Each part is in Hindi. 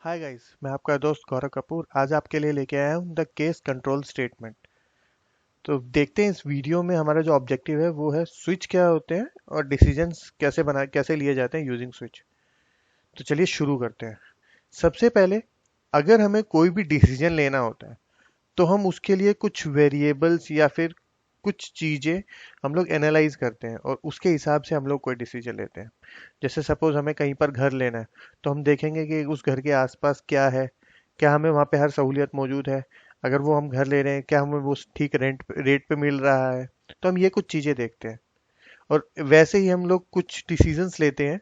हाय गाइस, मैं आपका दोस्त गौरव कपूर आज आपके लिए लेके आया हूँ द केस कंट्रोल स्टेटमेंट। तो देखते हैं इस वीडियो में हमारा जो ऑब्जेक्टिव है वो है स्विच क्या होते हैं और डिसीजंस कैसे लिए जाते हैं यूजिंग स्विच। तो चलिए शुरू करते हैं। सबसे पहले अगर हमें कोई भी डिसीजन लेना होता है तो हम उसके लिए कुछ वेरिएबल्स या फिर कुछ चीजें हम लोग एनालाइज करते हैं और उसके हिसाब से हम लोग कोई डिसीजन लेते हैं। जैसे सपोज हमें कहीं पर घर लेना है तो हम देखेंगे कि उस घर के आसपास क्या है, क्या हमें वहाँ पे हर सहूलियत मौजूद है, अगर वो हम घर ले रहे हैं क्या हमें वो ठीक रेट पे मिल रहा है। तो हम ये कुछ चीजें देखते हैं और वैसे ही हम लोग कुछ डिसीजंस लेते हैं,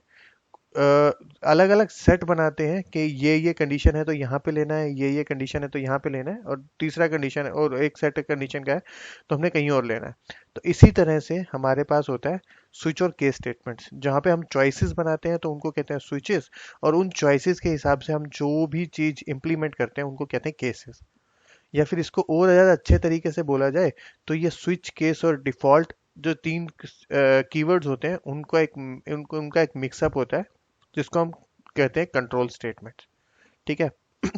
अलग अलग सेट बनाते हैं कि ये कंडीशन है तो यहाँ पे लेना है, ये कंडीशन है तो यहाँ पे लेना है, और तीसरा कंडीशन है और एक सेट कंडीशन का है तो हमने कहीं और लेना है। तो इसी तरह से हमारे पास होता है स्विच और केस स्टेटमेंट्स, जहाँ पे हम चॉइसेस बनाते हैं तो उनको कहते हैं स्विचेस, और उन चॉइसेस के हिसाब से हम जो भी चीज इंप्लीमेंट करते हैं उनको कहते हैं केसेस। या फिर इसको और ज़्यादा अच्छे तरीके से बोला जाए तो ये स्विच, केस और डिफॉल्ट जो तीन कीवर्ड्स होते हैं उनका एक मिक्सअप होता है जिसको हम कहते हैं कंट्रोल स्टेटमेंट। ठीक है।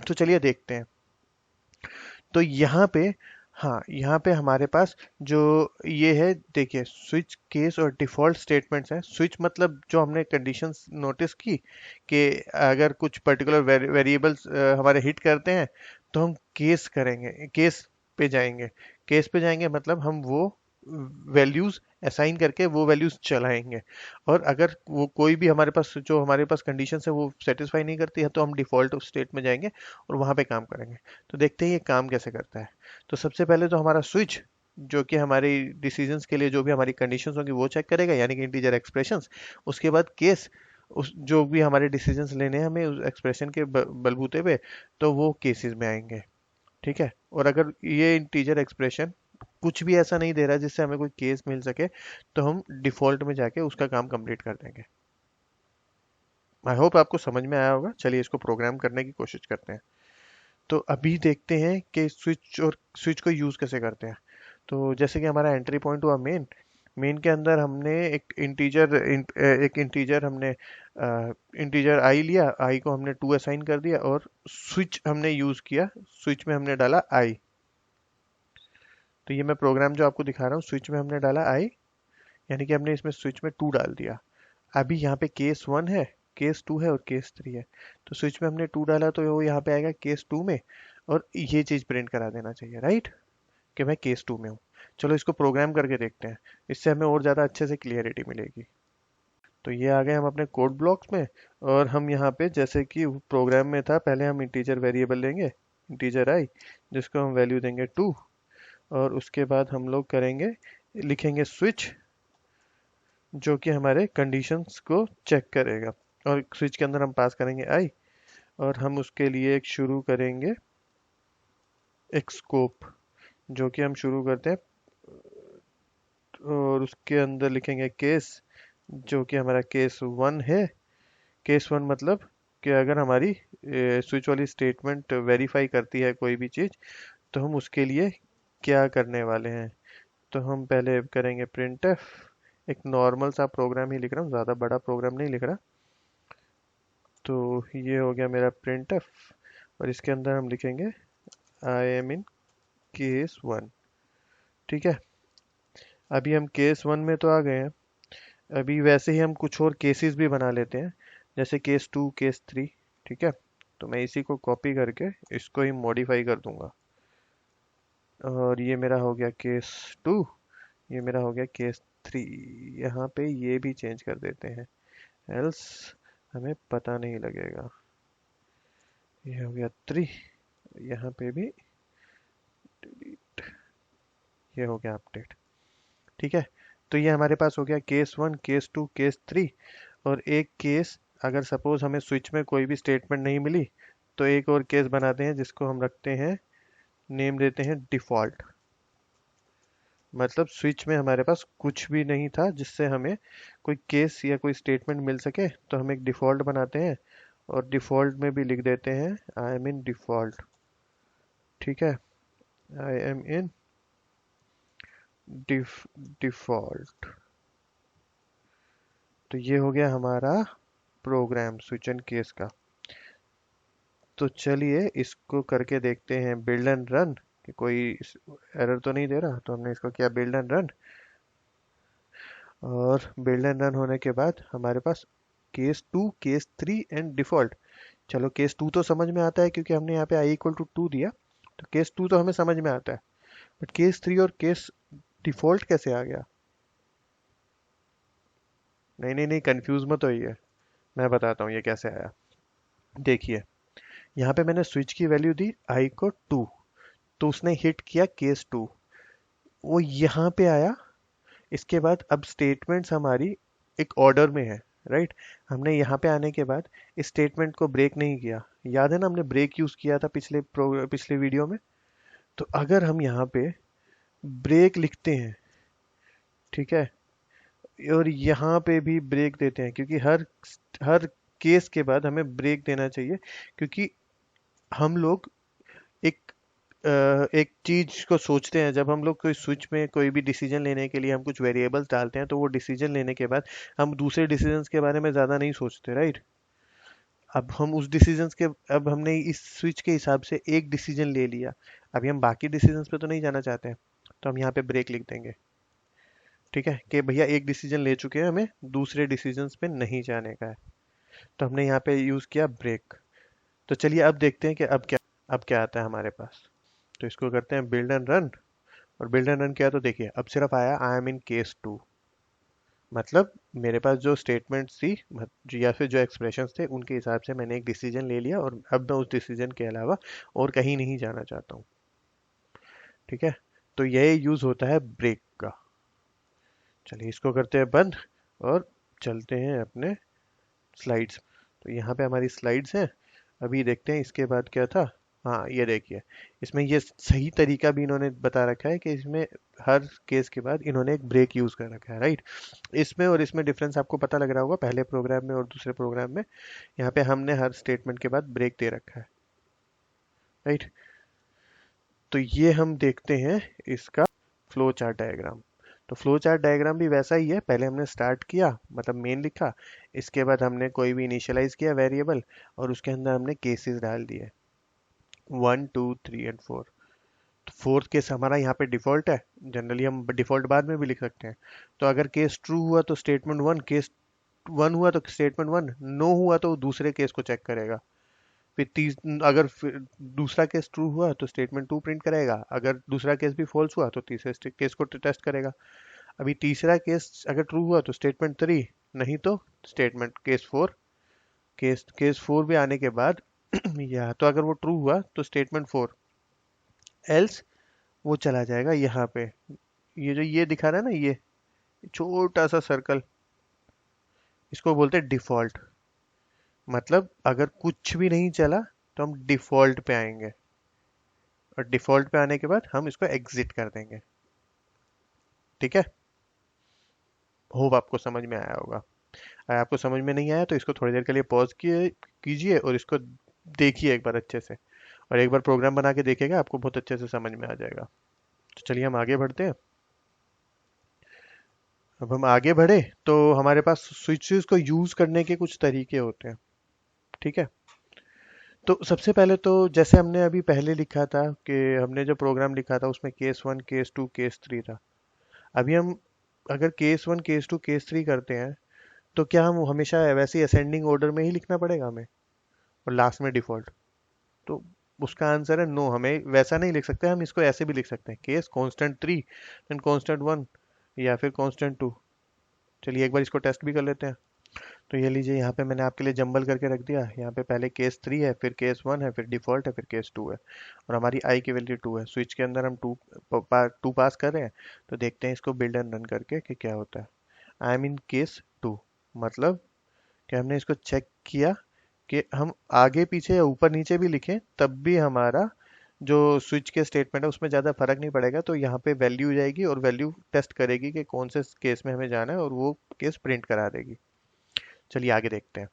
तो चलिए देखते हैं। तो यहाँ पे, हाँ यहाँ पे हमारे पास जो ये है, देखिए स्विच, केस और डिफॉल्ट स्टेटमेंट्स हैं। स्विच मतलब जो हमने कंडीशंस नोटिस की कि अगर कुछ पर्टिकुलर वेरिएबल्स हमारे हिट करते हैं तो हम केस पे जाएंगे। केस पे जाएंगे मतलब हम वो वैल्यूज असाइन करके वो वैल्यूज चलाएंगे, और अगर वो कोई भी हमारे पास कंडीशन है वो सेटिस्फाई नहीं करती है तो हम डिफॉल्ट स्टेट में जाएंगे और वहां पे काम करेंगे। तो देखते हैं ये काम कैसे करता है। तो सबसे पहले तो हमारा स्विच, जो कि हमारी डिसीजंस के लिए जो भी हमारी कंडीशंस होंगी वो चेक करेगा, यानी कि इंटीजर एक्सप्रेशंस। उसके बाद केस, उस जो भी हमारे डिसीजंस लेने हैं हमें उस एक्सप्रेशन के बलबूते पे, तो वो केसेस में आएंगे। ठीक है। और अगर ये इंटीजर एक्सप्रेशन कुछ भी ऐसा नहीं दे रहा जिससे हमें कोई केस मिल सके तो हम डिफॉल्ट में जाके उसका काम कंप्लीट कर देंगे। आई होप आपको समझ में आया होगा। चलिए इसको प्रोग्राम करने की कोशिश करते हैं। तो अभी देखते हैं कि स्विच को यूज कैसे करते हैं। तो जैसे कि हमारा एंट्री पॉइंट हुआ मेन। मेन के अंदर हमने एक इंटीजर हमने इंटीजर आई लिया, आई को हमने 2 असाइन कर दिया और स्विच हमने यूज किया। स्विच में हमने डाला आई। तो ये मैं प्रोग्राम जो आपको दिखा रहा हूँ, स्विच में हमने डाला आई, यानी कि हमने इसमें स्विच में 2 डाल दिया। अभी यहाँ पे केस 1 है, केस 2 है और केस 3 है। तो स्विच में हमने 2 डाला तो वो यहाँ पे आएगा केस 2 में, और ये चीज प्रिंट करा देना चाहिए, राइट, कि मैं केस 2 में हूँ। चलो इसको प्रोग्राम करके देखते हैं, इससे हमें और ज़्यादा अच्छे से क्लियरिटी मिलेगी। तो ये आ गए हम अपने कोड ब्लॉक्स में, और हम यहाँ पे जैसे कि प्रोग्राम में था, पहले हम इंटीजर वेरिएबल लेंगे, इंटीजर आई, जिसको हम वैल्यू देंगे 2, और उसके बाद हम लोग करेंगे, लिखेंगे स्विच, जो कि हमारे कंडीशंस को चेक करेगा, और स्विच के अंदर हम पास करेंगे आई, और हम उसके लिए एक शुरू करेंगे एक स्कोप, जो कि हम शुरू करते हैं, और उसके अंदर लिखेंगे केस, जो कि हमारा केस 1 है। केस 1 मतलब कि अगर हमारी स्विच वाली स्टेटमेंट वेरीफाई करती है कोई भी चीज़ तो हम उसके लिए क्या करने वाले हैं। तो हम पहले करेंगे printf। एक नॉर्मल सा प्रोग्राम ही लिख रहा हूँ, ज़्यादा बड़ा प्रोग्राम नहीं लिख रहा। तो ये हो गया मेरा printf, और इसके अंदर हम लिखेंगे आई एम इन केस 1। ठीक है। अभी हम केस 1 में तो आ गए हैं। अभी वैसे ही हम कुछ और केसेस भी बना लेते हैं, जैसे केस 2, केस 3। ठीक है। तो मैं इसी को कॉपी करके इसको ही मॉडिफाई कर दूंगा, और ये मेरा हो गया केस 2, ये मेरा हो गया केस 3। यहाँ पे ये भी चेंज कर देते हैं, एल्स हमें पता नहीं लगेगा। ये हो गया 3, यहाँ पे भी delete, ये हो गया अपडेट। ठीक है। तो ये हमारे पास हो गया केस 1, केस 2, केस 3, और एक केस, अगर सपोज हमें स्विच में कोई भी स्टेटमेंट नहीं मिली तो एक और केस बनाते हैं जिसको हम रखते हैं, नेम देते हैं डिफॉल्ट। मतलब स्विच में हमारे पास कुछ भी नहीं था जिससे हमें कोई केस या कोई स्टेटमेंट मिल सके, तो हम एक डिफॉल्ट बनाते हैं, और डिफॉल्ट में भी लिख देते हैं आई एम इन डिफॉल्ट। ठीक है। I am in default. तो ये हो गया हमारा प्रोग्राम स्विच एंड केस का। तो चलिए इसको करके देखते हैं बिल्ड एंड रन, कि कोई एरर तो नहीं दे रहा। तो हमने इसको किया बिल्ड एंड रन, और बिल्ड एंड रन होने के बाद हमारे पास केस 2, केस 3 एंड डिफॉल्ट। चलो केस 2 तो समझ में आता है क्योंकि हमने यहाँ पे आई इक्वल टू 2 दिया, तो केस 2 तो हमें समझ में आता है। बट केस 3 और केस डिफॉल्ट कैसे आ गया? नहीं नहीं नहीं, कंफ्यूज मत होइए, मैं बताता हूँ ये कैसे आया। देखिए, यहाँ पे मैंने स्विच की वैल्यू दी आई को 2, तो उसने हिट किया केस 2, वो यहाँ पे आया। इसके बाद अब स्टेटमेंट्स हमारी एक ऑर्डर में है, राइट। हमने यहाँ पे आने के बाद इस स्टेटमेंट को ब्रेक नहीं किया। याद है ना, हमने ब्रेक यूज किया था पिछले वीडियो में। तो अगर हम यहाँ पे ब्रेक लिखते हैं, ठीक है, और यहाँ पे भी ब्रेक देते हैं, क्योंकि हर हर केस के बाद हमें ब्रेक देना चाहिए, क्योंकि हम लोग एक एक चीज को सोचते हैं। जब हम लोग कोई स्विच में कोई भी डिसीजन लेने के लिए हम कुछ वेरिएबल्स डालते हैं, तो वो डिसीजन लेने के बाद हम दूसरे डिसीजंस के बारे में ज़्यादा नहीं सोचते, राइट। अब हम उस डिसीजंस के अब हमने इस स्विच के हिसाब से एक डिसीजन ले लिया, अभी हम बाकी डिसीजंस पे तो नहीं जाना चाहते हैं, तो हम यहाँ पे ब्रेक लिख देंगे। ठीक है, कि भैया एक डिसीजन ले चुके हैं, हमें दूसरे डिसीजंस पे नहीं जाने का है, तो हमने यहाँ पे यूज़ किया ब्रेक। तो चलिए अब देखते हैं कि अब क्या आता है हमारे पास। तो इसको करते हैं बिल्ड एंड रन, और बिल्ड एंड रन किया तो देखिए अब सिर्फ आया आई एम इन केस 2। मतलब मेरे पास जो स्टेटमेंट्स थी, या फिर जो एक्सप्रेशंस थे, उनके हिसाब से मैंने एक डिसीजन ले लिया, और अब मैं उस डिसीजन के अलावा और कहीं नहीं जाना चाहता हूँ। ठीक है, तो यह यूज होता है ब्रेक का। चलिए इसको करते हैं बंद, और चलते हैं अपने स्लाइड्स। तो यहाँ पे हमारी स्लाइड्स हैं। अभी देखते हैं इसके बाद क्या था। हाँ ये देखिए, इसमें ये सही तरीका भी इन्होंने बता रखा है कि इसमें हर केस के बाद इन्होंने एक ब्रेक यूज कर रखा है, राइट। इसमें और इसमें डिफरेंस आपको पता लग रहा होगा, पहले प्रोग्राम में और दूसरे प्रोग्राम में। यहाँ पे हमने हर स्टेटमेंट के बाद ब्रेक दे रखा है, राइट। तो ये हम देखते हैं इसका फ्लो चार्ट डायग्राम। तो फ्लो चार्ट डायग्राम भी वैसा ही है। पहले हमने स्टार्ट किया, मतलब मेन लिखा, इसके बाद हमने कोई भी इनिशियलाइज किया वेरिएबल, और उसके अंदर हमने केसेस डाल दिए 1 2 3 एंड 4। तो फोर्थ केस हमारा यहाँ पे डिफॉल्ट है। जनरली हम डिफॉल्ट बाद में भी लिख सकते हैं। तो अगर केस ट्रू हुआ तो स्टेटमेंट वन, केस वन हुआ तो स्टेटमेंट वन, नो हुआ तो दूसरे केस को चेक करेगा। फिर अगर फिर दूसरा केस ट्रू हुआ तो स्टेटमेंट टू प्रिंट करेगा, अगर दूसरा केस भी फॉल्स हुआ तो तीसरे केस को टेस्ट करेगा। अभी तीसरा केस अगर ट्रू हुआ तो स्टेटमेंट थ्री, नहीं तो statement case four. Case four भी आने के बाद या तो अगर वो ट्रू हुआ तो स्टेटमेंट फोर, एल्स वो चला जाएगा यहाँ पे। ये जो ये दिखा रहा है ना, ये छोटा सा सर्कल, इसको बोलते हैं डिफॉल्ट। मतलब अगर कुछ भी नहीं चला तो हम डिफॉल्ट पे आएंगे, और डिफॉल्ट पे आने के बाद हम इसको एग्जिट कर देंगे। ठीक है, होप आपको समझ में आया होगा। अगर आपको समझ में नहीं आया तो इसको थोड़ी देर के लिए पॉज कीजिए और इसको देखिए एक बार अच्छे से, और एक बार प्रोग्राम बना के देखिएगा, आपको बहुत अच्छे से समझ में आ जाएगा। तो चलिए हम आगे बढ़ते हैं। अब हम आगे बढ़े तो हमारे पास स्विचेस को यूज करने के कुछ तरीके होते हैं। ठीक है, तो सबसे पहले तो जैसे हमने अभी पहले लिखा था कि हमने जो प्रोग्राम लिखा था उसमें case one, case two, case three था। अभी हम अगर case one, case two, case three करते हैं, तो क्या हम हमेशा वैसे ही असेंडिंग ऑर्डर में ही लिखना पड़ेगा हमें, और लास्ट में डिफॉल्ट? तो उसका आंसर है नो, हमें वैसा नहीं लिख सकते। हम इसको ऐसे भी लिख सकते हैं, case constant three then constant one, या फिर कांस्टेंट टू। चलिए एक बार इसको टेस्ट भी कर लेते हैं। तो ये लीजिए, यहाँ पे मैंने आपके लिए जंबल करके रख दिया। यहाँ पे पहले केस थ्री है, फिर केस वन है, फिर डिफॉल्ट है, फिर केस टू है, और हमारी आई की वैल्यू टू है। स्विच के अंदर हम टू पास कर रहे हैं। तो देखते हैं इसको बिल्ड एंड रन करके कि क्या होता है। I am in case two, मतलब कि हमने इसको चेक किया कि हम आगे पीछे या ऊपर नीचे भी लिखें तब भी हमारा जो स्विच के स्टेटमेंट है उसमें ज़्यादा फर्क नहीं पड़ेगा। तो यहाँ पे वैल्यू जाएगी और वैल्यू टेस्ट करेगी कि कौन से केस में हमें जाना है, और वो केस प्रिंट करा देगी। चलिए आगे देखते हैं।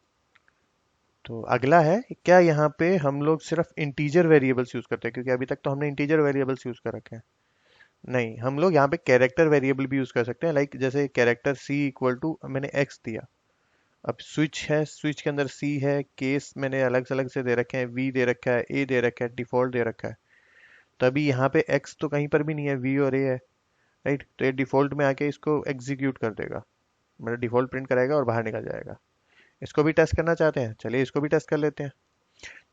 तो अगला है, क्या यहाँ पे हम लोग सिर्फ इंटीजर वेरिएबल्स यूज करते हैं? क्योंकि अभी तक तो हमने इंटीजर वेरिएबल्स यूज कर रखे हैं। नहीं, हम लोग यहाँ पे कैरेक्टर वेरिएबल भी यूज कर सकते हैं। लाइक जैसे कैरेक्टर सी इक्वल टू मैंने एक्स दिया, अब स्विच है, स्विच के अंदर सी है, केस मैंने अलग अलग से दे रखे हैं, वी दे रखा है, ए दे रखा है, डिफॉल्ट दे रखा है। तो अभी यहाँ पे एक्स तो कहीं पर भी नहीं है, वी और ए है, राइट। तो ये डिफॉल्ट में आके इसको एग्जीक्यूट कर देगा, मतलब डिफॉल्ट प्रिंट कराएगा और बाहर निकल जाएगा। इसको भी टेस्ट करना चाहते हैं, चलिए इसको भी टेस्ट कर लेते हैं।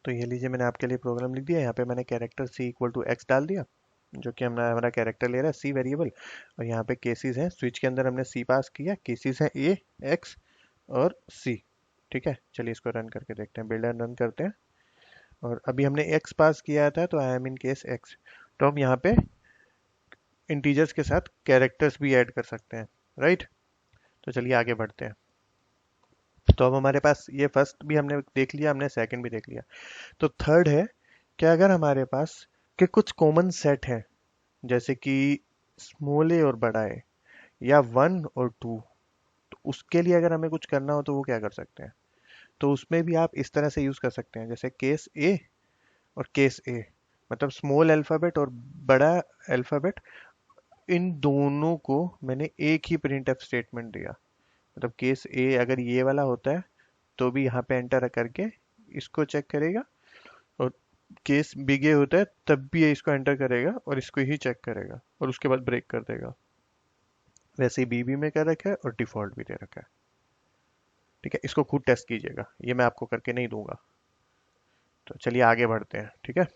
तो ये लीजिए, मैंने आपके लिए प्रोग्राम लिख दिया। यहाँ पे मैंने character C equal to X डाल दिया, जो कि हमारा हमारा कैरेक्टर ले रहा है सी वेरिएबल। और यहाँ पे केसेस हैं, स्विच के अंदर हमने सी पास किया, केसेस हैं ए, एक्स और सी। ठीक है, चलिए इसको रन करके देखते हैं, बिल्ड एंड रन करते हैं। और अभी हमने एक्स पास किया था, तो आई एम इन केस एक्स। तो हम यहाँ पे इंटीजर्स के साथ कैरेक्टर्स भी ऐड कर सकते हैं, राइट। तो चलिए आगे बढ़ते हैं। तो अब हमारे पास ये फर्स्ट भी हमने देख लिया, हमने सेकंड भी देख लिया। तो थर्ड है कि अगर हमारे पास के कुछ कॉमन सेट है, जैसे कि स्मॉल ए और बड़ा ए, या वन और टू, तो उसके लिए अगर हमें कुछ करना हो तो वो क्या कर सकते हैं। तो उसमें भी आप इस तरह से यूज कर सकते हैं, जैसे केस ए और केस ए, मतलब स्मॉल अल्फाबेट और बड़ा अल्फाबेट, इन दोनों को मैंने एक ही प्रिंट एफ स्टेटमेंट दिया। मतलब केस ए अगर ये वाला होता है तो भी यहाँ पे एंटर करके इसको चेक करेगा, और केस बिग ए होता है तब भी ये इसको एंटर करेगा और इसको ही चेक करेगा और उसके बाद ब्रेक कर देगा। वैसे ही बीबी में कर रखा है और डिफॉल्ट भी दे रखा है। ठीक है, इसको खुद टेस्ट कीजिएगा, ये मैं आपको करके नहीं दूंगा। तो चलिए आगे बढ़ते हैं, ठीक है।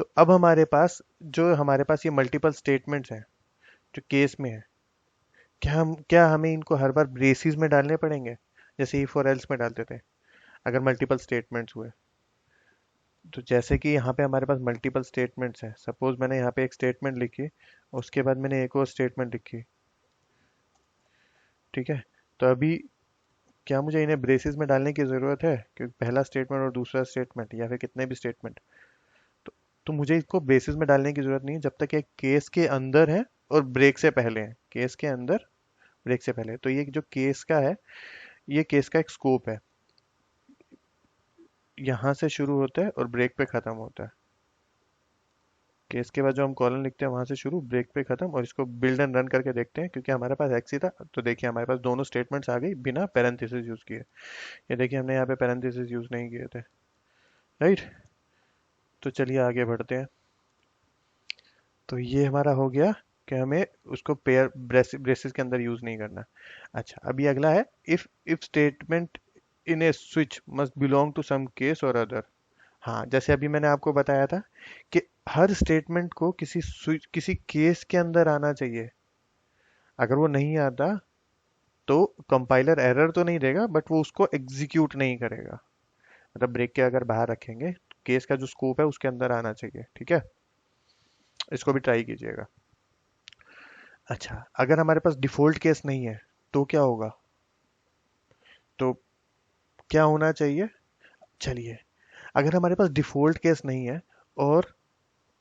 तो अब हमारे पास ये मल्टीपल स्टेटमेंट्स हैं जो केस में है, क्या हमें इनको हर बार ब्रेसिस में डालने पड़ेंगे, जैसे इफ और एल्स में डालते थे अगर मल्टीपल स्टेटमेंट्स हुए। तो जैसे कि यहाँ पे हमारे पास मल्टीपल स्टेटमेंट्स हैं, सपोज मैंने यहाँ पे एक स्टेटमेंट लिखी, उसके बाद मैंने एक और स्टेटमेंट लिखी। ठीक है, तो अभी क्या मुझे इन्हें ब्रेसिस में डालने की ज़रूरत है, क्योंकि पहला स्टेटमेंट और दूसरा स्टेटमेंट या फिर कितने भी स्टेटमेंट, तो, तो मुझे इसको ब्रेसिस में डालने की ज़रूरत नहीं है, जब तक ये केस के अंदर है और ब्रेक से पहले है, केस के अंदर ब्रेक से पहले। तो ये जो केस का है, ये केस का एक स्कोप है, यहाँ से शुरू होता है और ब्रेक पे ख़त्म होता है। केस के बाद जो हम कॉलन लिखते हैं वहां से शुरू, ब्रेक पे खत्म। और इसको बिल्ड एंड रन करके देखते हैं, क्योंकि हमारे पास एक्स ही था। तो देखिए हमारे पास दोनों स्टेटमेंट्स आ गई बिना पैरेंथेसिस यूज किए। ये देखिए हमने यहाँ पे पैरेंथेसिस यूज नहीं किए थे, राइट। तो चलिए आगे बढ़ते हैं। तो ये हमारा हो गया कि हमें उसको पेयर ब्रेसिस के अंदर यूज नहीं करना। अच्छा, अभी अगला है if if statement in a switch must belong to some case और अदर। हाँ, जैसे अभी मैंने आपको बताया था कि हर स्टेटमेंट को किसी केस के अंदर आना चाहिए। अगर वो नहीं आता तो कंपाइलर एरर तो नहीं देगा, बट वो उसको एग्जीक्यूट नहीं करेगा। मतलब ब्रेक के अगर बाहर रखेंगे, केस का जो स्कोप है उसके अंदर आना चाहिए। ठीक है, इसको भी ट्राई कीजिएगा। अच्छा, अगर हमारे पास डिफॉल्ट केस नहीं है तो क्या होगा, तो क्या होना चाहिए। चलिए, अगर हमारे पास डिफॉल्ट केस नहीं है और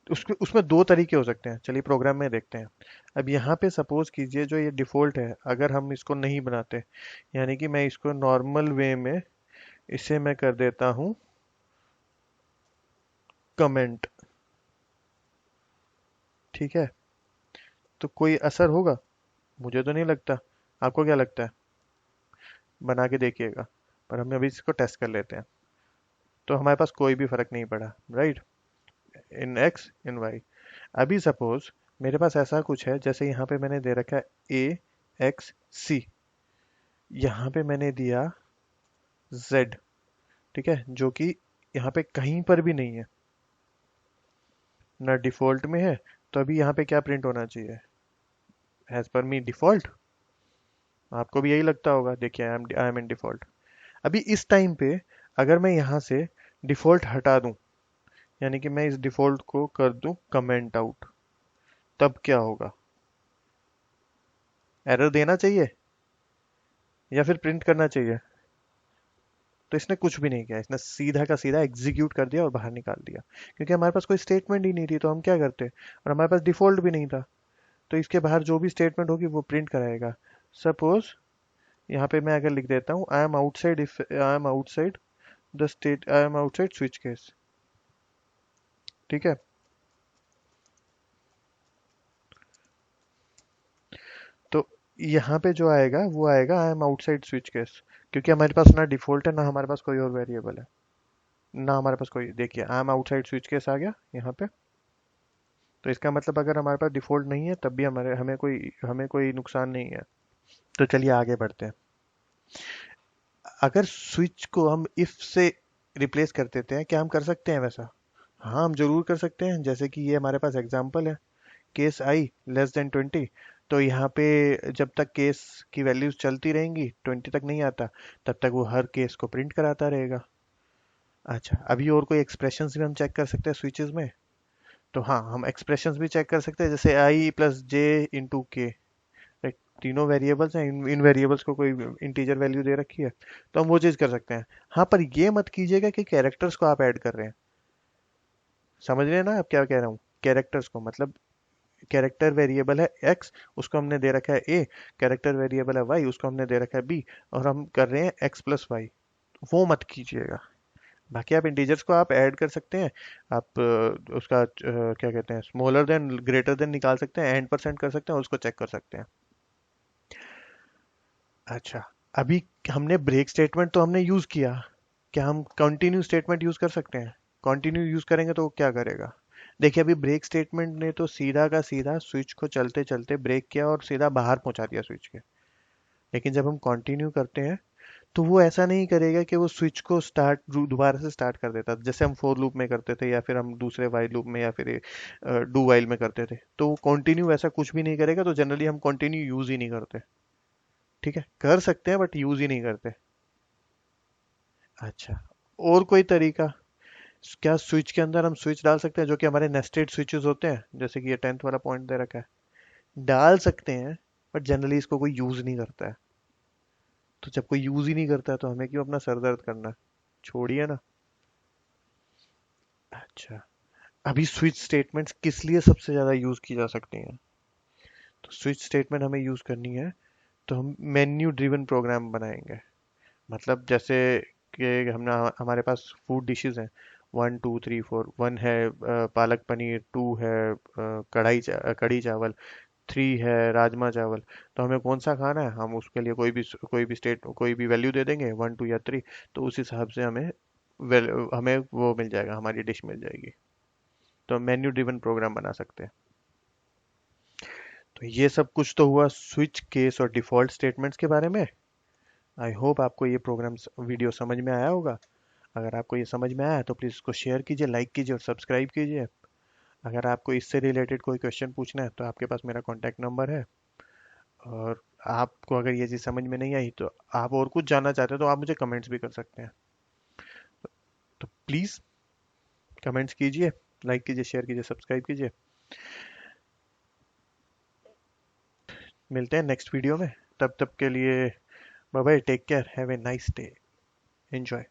उसमें दो तरीके हो सकते हैं, चलिए प्रोग्राम में देखते हैं। अब यहाँ पे सपोज कीजिए जो ये डिफॉल्ट है, अगर हम इसको नहीं बनाते, यानी कि मैं इसको नॉर्मल वे में इसे मैं कर देता हूँ कमेंट। ठीक है, तो कोई असर होगा, मुझे तो नहीं लगता। आपको क्या लगता है, बना के देखिएगा। पर हम अभी इसको टेस्ट कर लेते हैं। तो हमारे पास कोई भी फर्क नहीं पड़ा, राइट, इन एक्स इन वाई। अभी सपोज मेरे पास ऐसा कुछ है, जैसे यहाँ पे मैंने दे रखा है ए एक्स सी, यहाँ पे मैंने दिया जेड। ठीक है, जो कि यहाँ पे कहीं पर भी नहीं है, ना डिफॉल्ट में है। तो अभी यहाँ पे क्या प्रिंट होना चाहिए, एज पर मी डिफॉल्ट। आपको भी यही लगता होगा, देखिए आई एम इन डिफॉल्ट। अभी इस टाइम पे अगर मैं यहाँ से डिफॉल्ट हटा दूं, यानी कि मैं इस डिफॉल्ट को कर दूं कमेंट आउट, तब क्या होगा, एरर देना चाहिए या फिर प्रिंट करना चाहिए। तो इसने कुछ भी नहीं किया, इसने सीधा का सीधा एग्जीक्यूट कर दिया और बाहर निकाल दिया, क्योंकि हमारे पास कोई स्टेटमेंट ही नहीं थी, तो हम क्या करते, और हमारे पास डिफॉल्ट भी नहीं था। तो इसके बाहर जो भी स्टेटमेंट होगी वो प्रिंट कराएगा। सपोज यहाँ पे मैं अगर लिख देता हूँ आई am outside, if I am outside the state, I am outside switch case. ठीक है, तो यहाँ पे जो आएगा वो आएगा आई एम आउटसाइड स्विच केस। क्योंकि हमारे पास ना डिफॉल्ट है, ना हमारे पास कोई और वेरिएबल है, ना हमारे पास कोई, देखिए I am outside switch case आ गया यहाँ पे। तो इसका मतलब अगर हमारे पास डिफॉल्ट नहीं है तब भी हमें कोई नुकसान नहीं है। तो चलिए आगे बढ़ते हैं। अगर स्विच को हम इफ से रिप्लेस कर देते हैं, क्या हम कर सकते हैं वैसा? हाँ, हम जरूर कर सकते हैं। जैसे कि ये हमारे पास एग्जांपल है, केस आई लेस देन 20। तो यहाँ पे जब तक केस की वैल्यूज चलती रहेंगी, 20 तक नहीं आता, तब तक वो हर केस को प्रिंट कराता रहेगा। अच्छा, अभी और कोई एक्सप्रेशंस भी हम चेक कर सकते हैं स्विचेस में। तो हाँ, हम एक्सप्रेशंस भी चेक कर सकते हैं, जैसे आई प्लस जे इंटू के। तीनों वेरिएबल्स हैं, इन वेरिएबल्स को कोई इंटीजर वैल्यू दे रखी है, तो हम वो चीज़ कर सकते हैं। हाँ, पर ये मत कीजिएगा कि कैरेक्टर्स को आप ऐड कर रहे हैं। समझ रहे हैं ना आप क्या कह रहा हूँ? कैरेक्टर्स को मतलब, कैरेक्टर वेरिएबल है एक्स, उसको हमने दे रखा है ए। कैरेक्टर वेरिएबल है वाई, उसको हमने दे रखा है बी। और हम कर रहे हैं एक्स प्लस वाई। वो मत कीजिएगा। बाकी आप इंटीजर्स को आप ऐड कर सकते हैं। आप उसका क्या कहते हैं, स्मॉलर देन ग्रेटर देन निकाल सकते हैं, एंड परसेंट कर सकते हैं, उसको चेक कर सकते हैं। अच्छा, अभी हमने ब्रेक स्टेटमेंट तो हमने यूज किया। क्या हम कंटिन्यू स्टेटमेंट यूज कर सकते हैं? कंटिन्यू यूज करेंगे तो वो क्या करेगा? देखिए, अभी ब्रेक स्टेटमेंट ने तो सीधा का सीधा स्विच को चलते चलते ब्रेक किया और सीधा बाहर पहुंचा दिया स्विच के। लेकिन जब हम कंटिन्यू करते हैं, तो वो ऐसा नहीं करेगा कि वो स्विच को दोबारा से स्टार्ट कर देता, जैसे हम फोर लूप में करते थे, या फिर हम दूसरे वाइल लूप में, या फिर डू वाइल में करते थे। तो वो कंटिन्यू ऐसा कुछ भी नहीं करेगा। तो जनरली हम कंटिन्यू यूज ही नहीं करते। ठीक है, कर सकते हैं बट यूज ही नहीं करते। अच्छा, और कोई तरीका? क्या स्विच के अंदर हम स्विच डाल सकते हैं जो कि हमारे नेस्टेड स्विचेस होते हैं, जैसे कि ये 10th वाला पॉइंट दे रखा है? डाल सकते हैं, बट जनरली इसको कोई यूज नहीं करता है। तो जब कोई यूज ही नहीं करता है तो हमें क्यों अपना सर दर्द करना है? छोड़िए ना। अच्छा, अभी स्विच स्टेटमेंट्स किस लिए सबसे ज्यादा यूज की जा सकती हैं? तो स्विच स्टेटमेंट हमें यूज करनी है तो हम मेन्यू ड्रिवन प्रोग्राम बनाएंगे। मतलब जैसे कि हमने हमारे पास फूड डिशेस हैं, 1 2 3 4। वन है पालक पनीर, टू है कढ़ी चावल, थ्री है राजमा चावल। तो हमें कौन सा खाना है, हम उसके लिए कोई भी वैल्यू दे देंगे, 1 2 या 3। तो उस हिसाब से हमें वो मिल जाएगा, हमारी डिश मिल जाएगी। तो मेन्यू ड्रिवन प्रोग्राम बना सकते हैं। तो ये सब कुछ तो हुआ स्विच केस और डिफॉल्ट स्टेटमेंट्स के बारे में। आई होप आपको ये प्रोग्राम वीडियो समझ में आया होगा। अगर आपको ये समझ में आया तो प्लीज़ इसको शेयर कीजिए, लाइक कीजिए और सब्सक्राइब कीजिए। अगर आपको इससे रिलेटेड कोई क्वेश्चन पूछना है तो आपके पास मेरा कॉन्टैक्ट नंबर है। और आपको अगर ये चीज़ समझ में नहीं आई, तो आप और कुछ जानना चाहते हो तो आप मुझे कमेंट्स भी कर सकते हैं। तो प्लीज़ कमेंट्स कीजिए, लाइक कीजिए, शेयर कीजिए, सब्सक्राइब कीजिए। मिलते हैं नेक्स्ट वीडियो में। तब तब के लिए bye bye, take care, have a nice day, enjoy.